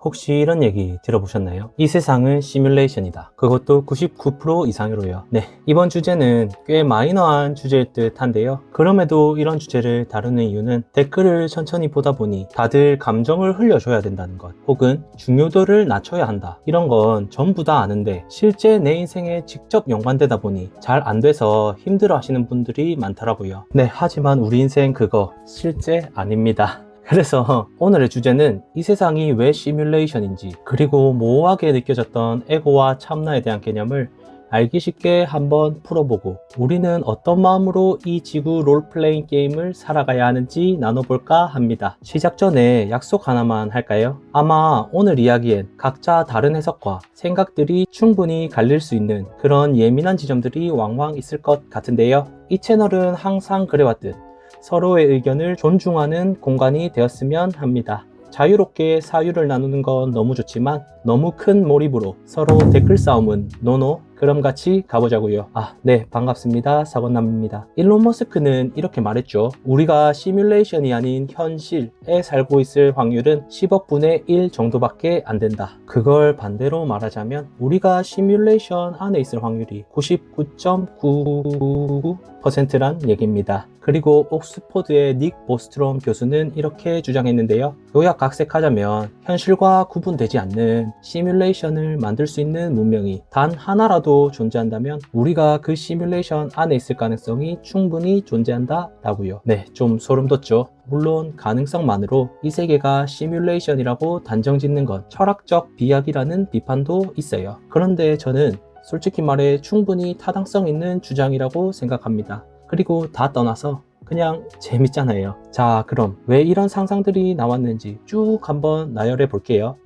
혹시 이런 얘기 들어보셨나요? 이 세상은 시뮬레이션이다. 그것도 99% 이상으로요. 네, 이번 주제는 꽤 마이너한 주제일 듯 한데요. 그럼에도 이런 주제를 다루는 이유는 댓글을 천천히 보다 보니 다들 감정을 흘려줘야 된다는 것, 혹은 중요도를 낮춰야 한다, 이런 건 전부 다 아는데 실제 내 인생에 직접 연관되다 보니 잘 안 돼서 힘들어 하시는 분들이 많더라고요. 네, 하지만 우리 인생 그거 실제 아닙니다. 그래서 오늘의 주제는 이 세상이 왜 시뮬레이션인지, 그리고 모호하게 느껴졌던 에고와 참나에 대한 개념을 알기 쉽게 한번 풀어보고 우리는 어떤 마음으로 이 지구 롤플레잉 게임을 살아가야 하는지 나눠볼까 합니다. 시작 전에 약속 하나만 할까요? 아마 오늘 이야기엔 각자 다른 해석과 생각들이 충분히 갈릴 수 있는 그런 예민한 지점들이 왕왕 있을 것 같은데요. 이 채널은 항상 그래왔듯 서로의 의견을 존중하는 공간이 되었으면 합니다. 자유롭게 사유를 나누는 건 너무 좋지만 너무 큰 몰입으로 서로 댓글 싸움은 노노. 그럼 같이 가보자고요. 네, 반갑습니다. 사건남입니다. 일론 머스크는 이렇게 말했죠. 우리가 시뮬레이션이 아닌 현실에 살고 있을 확률은 10억 분의 1 정도밖에 안 된다. 그걸 반대로 말하자면 우리가 시뮬레이션 안에 있을 확률이 99.999%란 얘기입니다. 그리고 옥스퍼드의 닉 보스트롬 교수는 이렇게 주장했는데요. 요약각색하자면 현실과 구분되지 않는 시뮬레이션을 만들 수 있는 문명이 단 하나라도 존재한다면 우리가 그 시뮬레이션 안에 있을 가능성이 충분히 존재한다 라고요. 네, 좀 소름 돋죠. 물론 가능성만으로 이 세계가 시뮬레이션이라고 단정 짓는 건 철학적 비약이라는 비판도 있어요. 그런데 저는 솔직히 말해 충분히 타당성 있는 주장이라고 생각합니다. 그리고 다 떠나서 그냥 재밌잖아요. 자, 그럼 왜 이런 상상들이 나왔는지 쭉 한번 나열해 볼게요.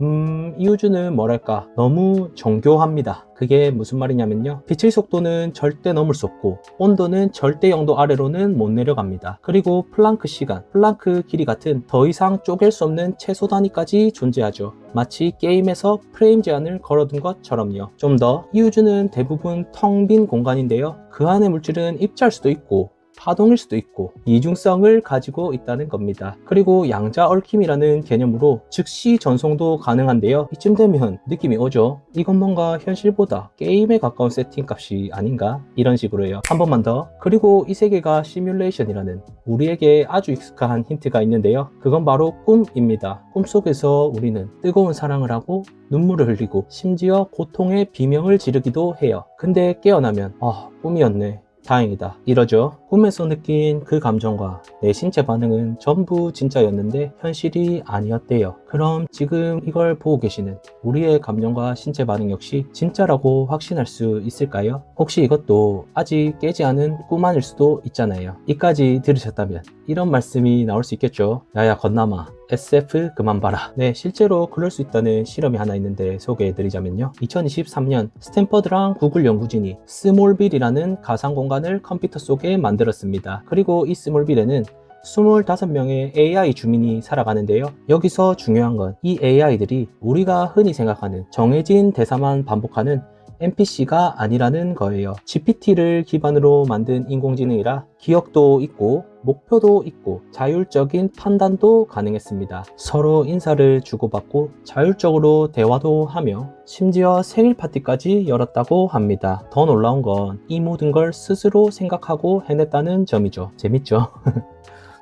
이 우주는 뭐랄까 너무 정교합니다. 그게 무슨 말이냐면요, 빛의 속도는 절대 넘을 수 없고 온도는 절대 0도 아래로는 못 내려갑니다. 그리고 플랑크 시간, 플랑크 길이 같은 더 이상 쪼갤 수 없는 최소 단위까지 존재하죠. 마치 게임에서 프레임 제한을 걸어둔 것처럼요. 좀 더, 이 우주는 대부분 텅 빈 공간인데요, 그 안에 물질은 입자일 수도 있고 파동일 수도 있고 이중성을 가지고 있다는 겁니다. 그리고 양자 얽힘이라는 개념으로 즉시 전송도 가능한데요. 이쯤 되면 느낌이 오죠? 이건 뭔가 현실보다 게임에 가까운 세팅 값이 아닌가? 이런 식으로요. 한 번만 더. 그리고 이 세계가 시뮬레이션이라는 우리에게 아주 익숙한 힌트가 있는데요. 그건 바로 꿈입니다. 꿈속에서 우리는 뜨거운 사랑을 하고 눈물을 흘리고 심지어 고통의 비명을 지르기도 해요. 근데 깨어나면 꿈이었네, 다행이다, 이러죠. 꿈에서 느낀 그 감정과 내 신체 반응은 전부 진짜였는데 현실이 아니었대요. 그럼 지금 이걸 보고 계시는 우리의 감정과 신체 반응 역시 진짜라고 확신할 수 있을까요? 혹시 이것도 아직 깨지 않은 꿈 아닐 수도 있잖아요. 이까지 들으셨다면 이런 말씀이 나올 수 있겠죠. 야야 건남아, SF 그만 봐라. 네, 실제로 그럴 수 있다는 실험이 하나 있는데 소개해드리자면요, 2023년 스탠퍼드랑 구글 연구진이 스몰빌이라는 가상공간을 컴퓨터 속에 만들었습니다. 그리고 이 스몰빌에는 25명의 AI 주민이 살아가는데요. 여기서 중요한 건 이 AI들이 우리가 흔히 생각하는 정해진 대사만 반복하는 NPC가 아니라는 거예요. GPT를 기반으로 만든 인공지능이라 기억도 있고 목표도 있고 자율적인 판단도 가능했습니다. 서로 인사를 주고받고 자율적으로 대화도 하며 심지어 생일 파티까지 열었다고 합니다. 더 놀라운 건 이 모든 걸 스스로 생각하고 해냈다는 점이죠. 재밌죠?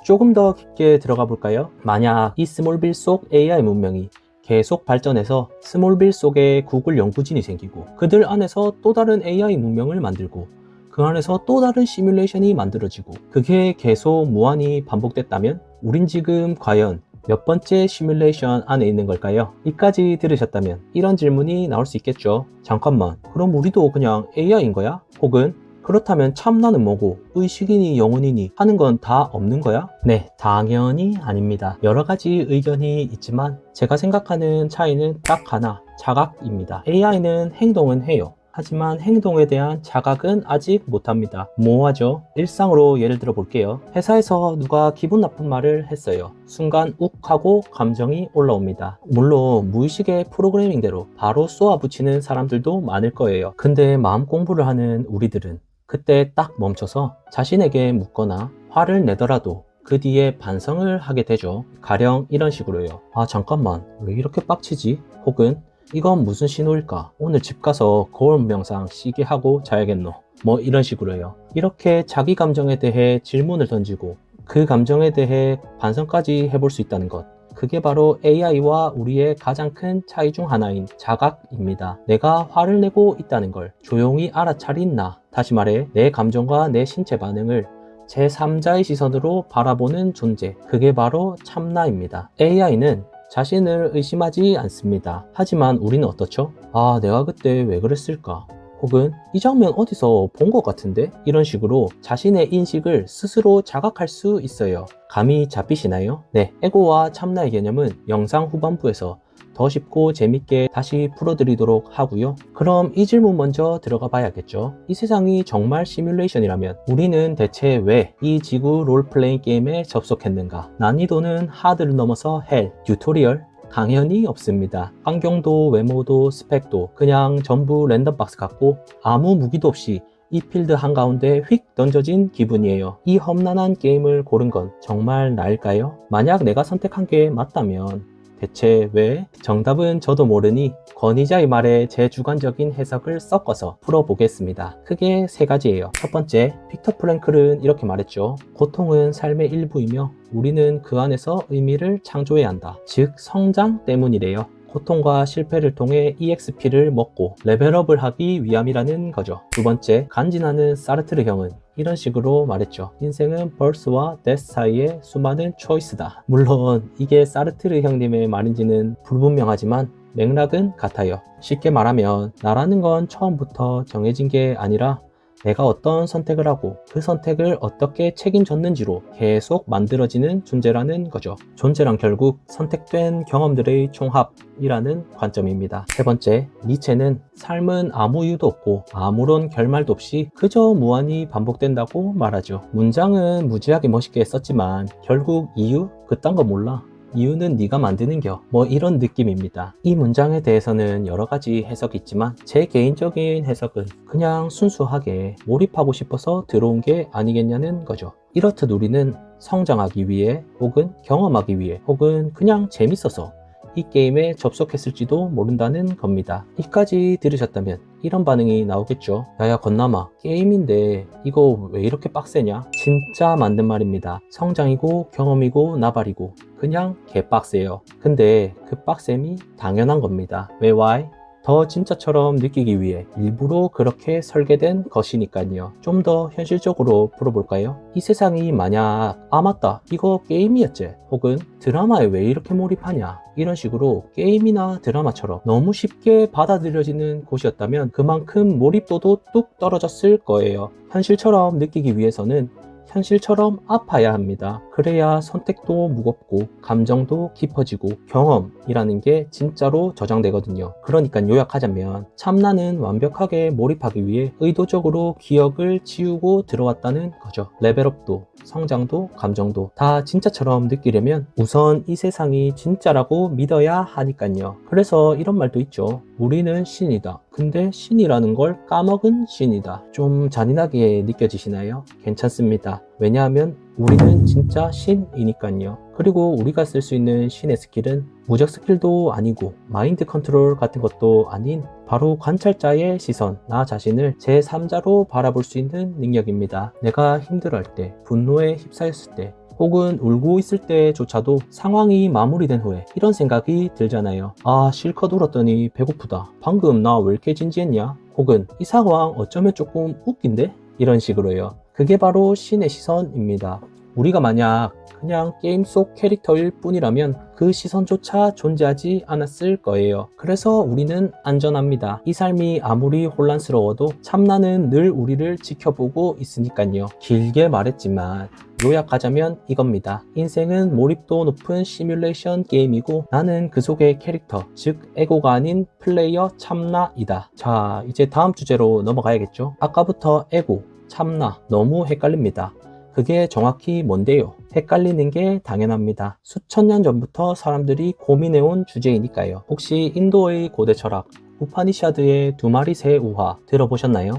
조금 더 깊게 들어가 볼까요? 만약 이 스몰빌 속 AI 문명이 계속 발전해서 스몰빌 속에 구글 연구진이 생기고 그들 안에서 또 다른 AI 문명을 만들고 그 안에서 또 다른 시뮬레이션이 만들어지고 그게 계속 무한히 반복됐다면 우린 지금 과연 몇 번째 시뮬레이션 안에 있는 걸까요? 이까지 들으셨다면 이런 질문이 나올 수 있겠죠. 잠깐만, 그럼 우리도 그냥 AI인 거야? 혹은 그렇다면 참나는 뭐고 의식이니 영혼이니 하는 건 다 없는 거야? 네, 당연히 아닙니다. 여러 가지 의견이 있지만 제가 생각하는 차이는 딱 하나, 자각입니다. AI는 행동은 해요. 하지만 행동에 대한 자각은 아직 못합니다. 모호하죠? 일상으로 예를 들어 볼게요. 회사에서 누가 기분 나쁜 말을 했어요. 순간 욱 하고 감정이 올라옵니다. 물론 무의식의 프로그래밍대로 바로 쏘아붙이는 사람들도 많을 거예요. 근데 마음 공부를 하는 우리들은 그때 딱 멈춰서 자신에게 묻거나 화를 내더라도 그 뒤에 반성을 하게 되죠. 가령 이런 식으로요. 아 잠깐만 왜 이렇게 빡치지? 혹은 이건 무슨 신호일까? 오늘 집 가서 거울 명상 시계 하고 자야겠노? 뭐 이런 식으로요. 이렇게 자기 감정에 대해 질문을 던지고 그 감정에 대해 반성까지 해볼 수 있다는 것. 그게 바로 AI와 우리의 가장 큰 차이 중 하나인 자각입니다. 내가 화를 내고 있다는 걸 조용히 알아차린 나. 다시 말해 내 감정과 내 신체 반응을 제3자의 시선으로 바라보는 존재. 그게 바로 참나입니다. AI는 자신을 의심하지 않습니다. 하지만 우리는 어떻죠? 아, 내가 그때 왜 그랬을까? 혹은 이 장면 어디서 본 것 같은데? 이런 식으로 자신의 인식을 스스로 자각할 수 있어요. 감이 잡히시나요? 네, 에고와 참나의 개념은 영상 후반부에서 더 쉽고 재밌게 다시 풀어드리도록 하고요. 그럼 이 질문 먼저 들어가 봐야겠죠. 이 세상이 정말 시뮬레이션이라면 우리는 대체 왜 이 지구 롤플레잉 게임에 접속했는가? 난이도는 하드를 넘어서 헬, 튜토리얼, 당연히 없습니다. 환경도 외모도 스펙도 그냥 전부 랜덤박스 같고 아무 무기도 없이 이 필드 한가운데 휙 던져진 기분이에요. 이 험난한 게임을 고른 건 정말 나일까요? 만약 내가 선택한 게 맞다면 대체 왜? 정답은 저도 모르니 권위자의 말에 제 주관적인 해석을 섞어서 풀어보겠습니다. 크게 세 가지예요. 첫 번째, 빅터 프랭클은 이렇게 말했죠. 고통은 삶의 일부이며 우리는 그 안에서 의미를 창조해야 한다. 즉 성장 때문이래요. 고통과 실패를 통해 EXP를 먹고 레벨업을 하기 위함이라는 거죠. 두 번째, 간지나는 사르트르 형은 이런 식으로 말했죠. 인생은 birth와 death 사이의 수많은 초이스다. 물론 이게 사르트르 형님의 말인지는 불분명하지만 맥락은 같아요. 쉽게 말하면 나라는 건 처음부터 정해진 게 아니라 내가 어떤 선택을 하고 그 선택을 어떻게 책임졌는지로 계속 만들어지는 존재라는 거죠. 존재란 결국 선택된 경험들의 총합이라는 관점입니다. 세 번째, 니체는 삶은 아무 이유도 없고 아무런 결말도 없이 그저 무한히 반복된다고 말하죠. 문장은 무지하게 멋있게 썼지만 결국 이유? 그딴 거 몰라. 이유는 네가 만드는겨. 뭐 이런 느낌입니다. 이 문장에 대해서는 여러 가지 해석이 있지만 제 개인적인 해석은 그냥 순수하게 몰입하고 싶어서 들어온 게 아니겠냐는 거죠. 이렇듯 우리는 성장하기 위해 혹은 경험하기 위해 혹은 그냥 재밌어서 이 게임에 접속했을지도 모른다는 겁니다. 이까지 들으셨다면 이런 반응이 나오겠죠. 야야 건남아, 게임인데 이거 왜 이렇게 빡세냐? 진짜 맞는 말입니다. 성장이고 경험이고 나발이고 그냥 개빡세요. 근데 그 빡셈이 당연한 겁니다. 왜 why? 더 진짜처럼 느끼기 위해 일부러 그렇게 설계된 것이니까요. 좀 더 현실적으로 풀어볼까요? 이 세상이 만약 맞다 이거 게임이었지 혹은 드라마에 왜 이렇게 몰입하냐 이런 식으로 게임이나 드라마처럼 너무 쉽게 받아들여지는 곳이었다면 그만큼 몰입도도 뚝 떨어졌을 거예요. 현실처럼 느끼기 위해서는 현실처럼 아파야 합니다. 그래야 선택도 무겁고 감정도 깊어지고 경험이라는 게 진짜로 저장되거든요. 그러니까 요약하자면 참나는 완벽하게 몰입하기 위해 의도적으로 기억을 지우고 들어왔다는 거죠. 레벨업도 성장도 감정도 다 진짜처럼 느끼려면 우선 이 세상이 진짜라고 믿어야 하니까요. 그래서 이런 말도 있죠. 우리는 신이다. 근데 신이라는 걸 까먹은 신이다. 좀 잔인하게 느껴지시나요? 괜찮습니다. 왜냐하면 우리는 진짜 신이니까요. 그리고 우리가 쓸 수 있는 신의 스킬은 무적 스킬도 아니고 마인드 컨트롤 같은 것도 아닌 바로 관찰자의 시선, 나 자신을 제3자로 바라볼 수 있는 능력입니다. 내가 힘들어할 때, 분노에 휩싸였을 때, 혹은 울고 있을 때조차도 상황이 마무리된 후에 이런 생각이 들잖아요. 아, 실컷 울었더니 배고프다. 방금 나 왜 이렇게 진지했냐? 혹은 이 상황 어쩌면 조금 웃긴데? 이런 식으로요. 그게 바로 신의 시선입니다. 우리가 만약 그냥 게임 속 캐릭터일 뿐이라면 그 시선조차 존재하지 않았을 거예요. 그래서 우리는 안전합니다. 이 삶이 아무리 혼란스러워도 참나는 늘 우리를 지켜보고 있으니까요. 길게 말했지만 요약하자면 이겁니다. 인생은 몰입도 높은 시뮬레이션 게임이고 나는 그 속의 캐릭터, 즉 에고가 아닌 플레이어 참나이다. 자, 이제 다음 주제로 넘어가야겠죠? 아까부터 에고, 참나 너무 헷갈립니다. 그게 정확히 뭔데요? 헷갈리는 게 당연합니다. 수천 년 전부터 사람들이 고민해온 주제이니까요. 혹시 인도의 고대 철학 우파니샤드의 두 마리 새 우화 들어보셨나요?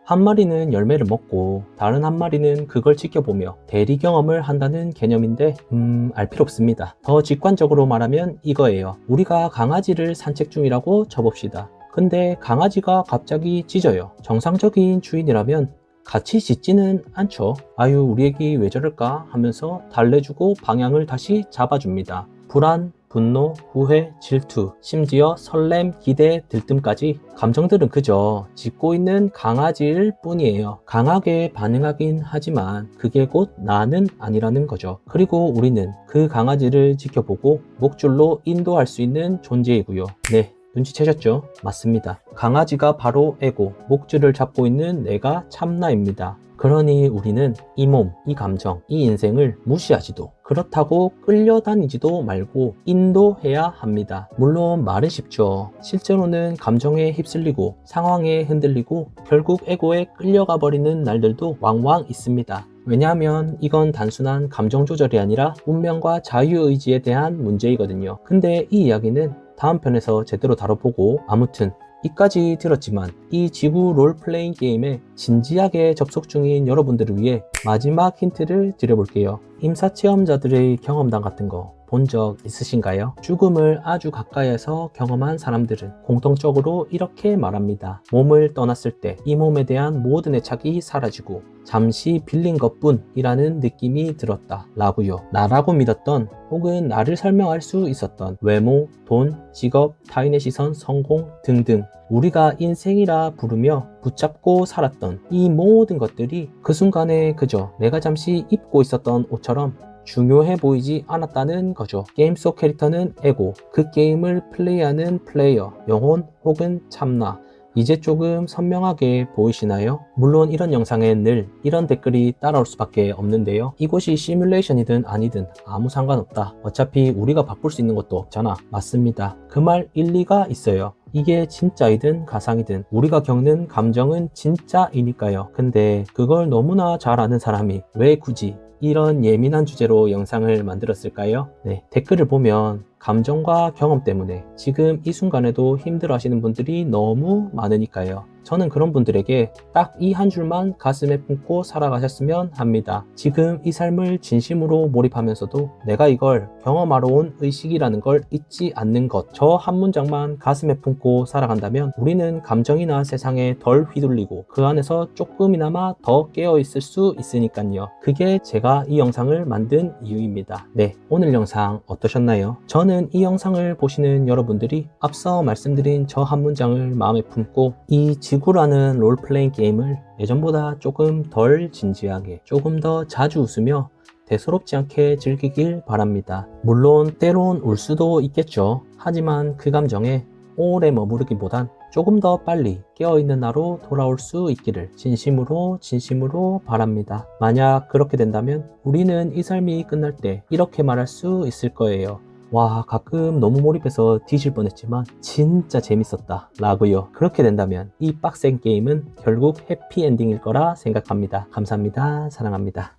한 마리는 열매를 먹고 다른 한 마리는 그걸 지켜보며 대리 경험을 한다는 개념인데 알 필요 없습니다. 더 직관적으로 말하면 이거예요. 우리가 강아지를 산책 중이라고 쳐봅시다. 근데 강아지가 갑자기 짖어요. 정상적인 주인이라면 같이 짖지는 않죠. 아유 우리 애기 왜 저럴까 하면서 달래주고 방향을 다시 잡아줍니다. 불안, 분노, 후회, 질투, 심지어 설렘, 기대, 들뜸까지 감정들은 그저 짖고 있는 강아지일 뿐이에요. 강하게 반응하긴 하지만 그게 곧 나는 아니라는 거죠. 그리고 우리는 그 강아지를 지켜보고 목줄로 인도할 수 있는 존재이고요. 네. 눈치채셨죠? 맞습니다. 강아지가 바로 에고, 목줄을 잡고 있는 내가 참나입니다. 그러니 우리는 이 몸, 이 감정, 이 인생을 무시하지도 그렇다고 끌려다니지도 말고 인도해야 합니다. 물론 말은 쉽죠. 실제로는 감정에 휩쓸리고 상황에 흔들리고 결국 에고에 끌려가 버리는 날들도 왕왕 있습니다. 왜냐하면 이건 단순한 감정 조절이 아니라 운명과 자유의지에 대한 문제이거든요. 근데 이 이야기는 다음 편에서 제대로 다뤄보고 아무튼 이까지 들었지만 이 지구 롤플레잉 게임에 진지하게 접속 중인 여러분들을 위해 마지막 힌트를 드려볼게요. 임사체험자들의 경험담 같은 거 본 적 있으신가요? 죽음을 아주 가까이에서 경험한 사람들은 공통적으로 이렇게 말합니다. 몸을 떠났을 때 이 몸에 대한 모든 애착이 사라지고 잠시 빌린 것뿐이라는 느낌이 들었다 라고요. 나라고 믿었던 혹은 나를 설명할 수 있었던 외모, 돈, 직업, 타인의 시선, 성공 등등 우리가 인생이라 부르며 붙잡고 살았던 이 모든 것들이 그 순간에 그저 내가 잠시 입고 있었던 옷처럼 중요해 보이지 않았다는 거죠. 게임 속 캐릭터는 에고, 그 게임을 플레이하는 플레이어, 영혼 혹은 참나. 이제 조금 선명하게 보이시나요? 물론 이런 영상엔 늘 이런 댓글이 따라올 수밖에 없는데요. 이곳이 시뮬레이션이든 아니든 아무 상관없다. 어차피 우리가 바꿀 수 있는 것도 없잖아. 맞습니다. 그 말 일리가 있어요. 이게 진짜이든 가상이든 우리가 겪는 감정은 진짜이니까요. 근데 그걸 너무나 잘 아는 사람이 왜 굳이 이런 예민한 주제로 영상을 만들었을까요? 네, 댓글을 보면 감정과 경험 때문에 지금 이 순간에도 힘들어 하시는 분들이 너무 많으니까요. 저는 그런 분들에게 딱 이 한 줄만 가슴에 품고 살아가셨으면 합니다. 지금 이 삶을 진심으로 몰입하면서도 내가 이걸 경험하러 온 의식이라는 걸 잊지 않는 것. 저 한 문장만 가슴에 품고 살아간다면 우리는 감정이나 세상에 덜 휘둘리고 그 안에서 조금이나마 더 깨어있을 수 있으니까요. 그게 제가 이 영상을 만든 이유입니다. 네, 오늘 영상 어떠셨나요? 저는 이 영상을 보시는 여러분들이 앞서 말씀드린 저 한 문장을 마음에 품고 이 지구라는 롤플레잉 게임을 예전보다 조금 덜 진지하게 조금 더 자주 웃으며 대수롭지 않게 즐기길 바랍니다. 물론 때론 울 수도 있겠죠. 하지만 그 감정에 오래 머무르기보단 조금 더 빨리 깨어있는 나로 돌아올 수 있기를 진심으로 바랍니다. 만약 그렇게 된다면 우리는 이 삶이 끝날 때 이렇게 말할 수 있을 거예요. 와, 가끔 너무 몰입해서 뒤질 뻔했지만 진짜 재밌었다 라고요. 그렇게 된다면 이 빡센 게임은 결국 해피엔딩일 거라 생각합니다. 감사합니다. 사랑합니다.